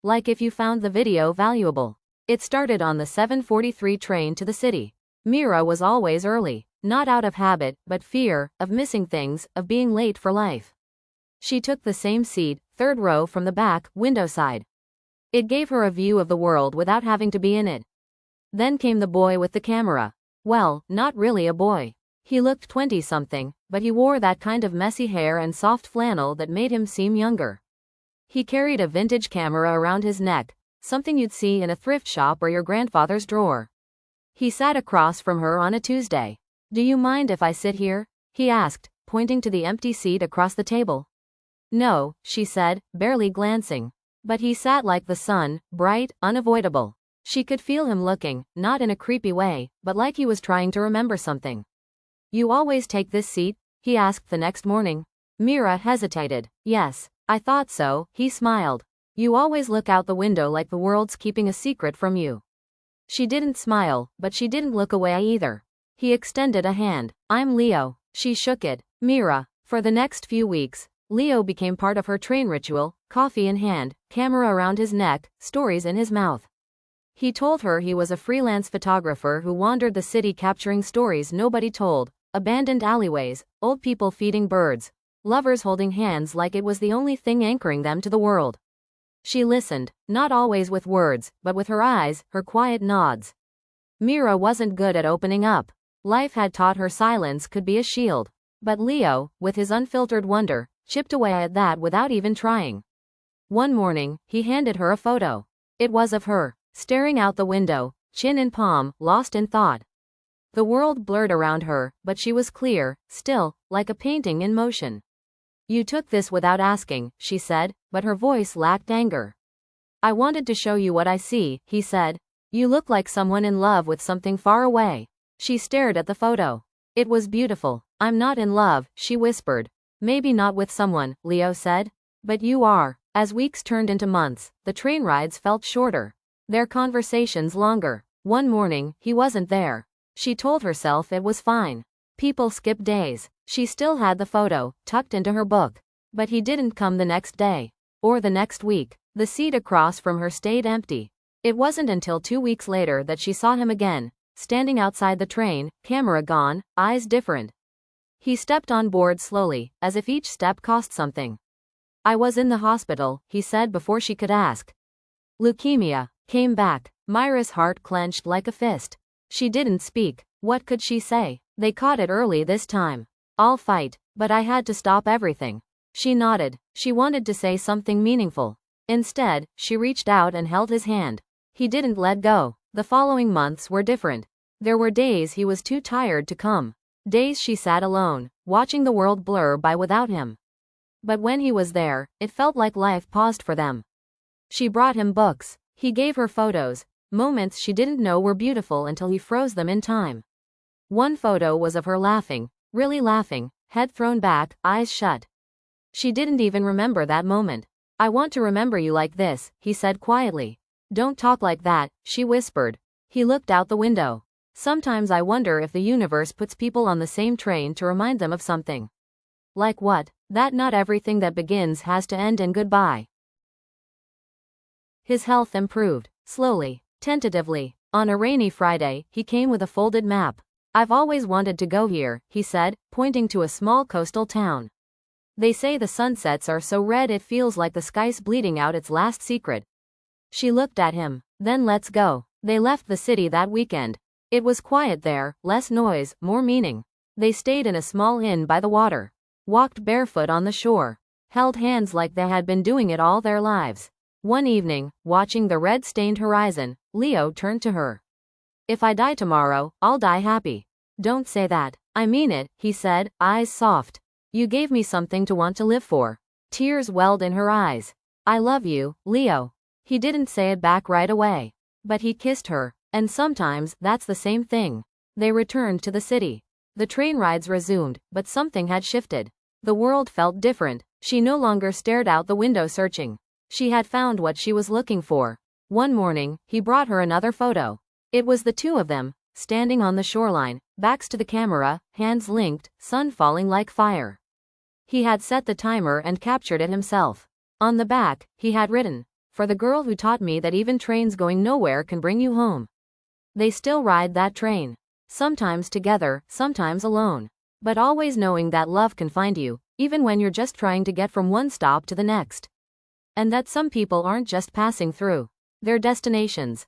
Like if you found the video valuable. It started on the 7:43 train to the city. Mira was always early, not out of habit, but fear, of missing things, of being late for life. She took the same seat, third row from the back, window side. It gave her a view of the world without having to be in it. Then came the boy with the camera. Well, not really a boy. He looked 20-something, but he wore that kind of messy hair and soft flannel that made him seem younger. He carried a vintage camera around his neck, something you'd see in a thrift shop or your grandfather's drawer. He sat across from her on a Tuesday. "Do you mind if I sit here?" he asked, pointing to the empty seat across the table. "No," she said, barely glancing. But he sat like the sun, bright, unavoidable. She could feel him looking, not in a creepy way, but like he was trying to remember something. "You always take this seat?" he asked the next morning. Mira hesitated. "Yes, I thought so," he smiled. "You always look out the window like the world's keeping a secret from you." She didn't smile, but she didn't look away either. He extended a hand. "I'm Leo." She shook it. Mira. For the next few weeks, Leo became part of her train ritual, coffee in hand, camera around his neck, stories in his mouth. He told her he was a freelance photographer who wandered the city capturing stories nobody told, abandoned alleyways, old people feeding birds, lovers holding hands like it was the only thing anchoring them to the world. She listened, not always with words, but with her eyes, her quiet nods. Mira wasn't good at opening up. Life had taught her silence could be a shield. But Leo, with his unfiltered wonder, chipped away at that without even trying. One morning, he handed her a photo. It was of her, staring out the window, chin in palm, lost in thought. The world blurred around her, but she was clear, still, like a painting in motion. "You took this without asking," she said, but her voice lacked anger. "I wanted to show you what I see," he said. "You look like someone in love with something far away." She stared at the photo. It was beautiful. "I'm not in love," she whispered. "Maybe not with someone," Leo said. "But you are." As weeks turned into months, the train rides felt shorter. Their conversations longer. One morning, he wasn't there. She told herself it was fine. People skip days. She still had the photo, tucked into her book. But he didn't come the next day. Or the next week. The seat across from her stayed empty. It wasn't until 2 weeks later that she saw him again, standing outside the train, camera gone, eyes different. He stepped on board slowly, as if each step cost something. "I was in the hospital," he said before she could ask. "Leukemia. Came back." Mira's heart clenched like a fist. She didn't speak. What could she say? They caught it early this time. "I'll fight, but I had to stop everything." She nodded. She wanted to say something meaningful. Instead, she reached out and held his hand. He didn't let go. The following months were different. There were days he was too tired to come. Days she sat alone, watching the world blur by without him. But when he was there, it felt like life paused for them. She brought him books. He gave her photos. Moments she didn't know were beautiful until he froze them in time. One photo was of her laughing, really laughing, head thrown back, eyes shut. She didn't even remember that moment. "I want to remember you like this," he said quietly. "Don't talk like that," she whispered. He looked out the window. "Sometimes I wonder if the universe puts people on the same train to remind them of something." "Like what?" "That not everything that begins has to end in goodbye." His health improved, slowly, tentatively. On a rainy Friday, he came with a folded map. "I've always wanted to go here," he said, pointing to a small coastal town. "They say the sunsets are so red it feels like the sky's bleeding out its last secret." She looked at him. "Then let's go." They left the city that weekend. It was quiet there, less noise, more meaning. They stayed in a small inn by the water. Walked barefoot on the shore. Held hands like they had been doing it all their lives. One evening, watching the red-stained horizon, Leo turned to her. "If I die tomorrow, I'll die happy." "Don't say that." "I mean it," he said, eyes soft. "You gave me something to want to live for." Tears welled in her eyes. "I love you, Leo." He didn't say it back right away. But he kissed her. And sometimes, that's the same thing. They returned to the city. The train rides resumed, but something had shifted. The world felt different. She no longer stared out the window searching. She had found what she was looking for. One morning, he brought her another photo. It was the two of them, standing on the shoreline, backs to the camera, hands linked, sun falling like fire. He had set the timer and captured it himself. On the back, he had written, For the girl who taught me that even trains going nowhere can bring you home. They still ride that train. Sometimes together, sometimes alone. But always knowing that love can find you, even when you're just trying to get from one stop to the next. And that some people aren't just passing through. They're destinations.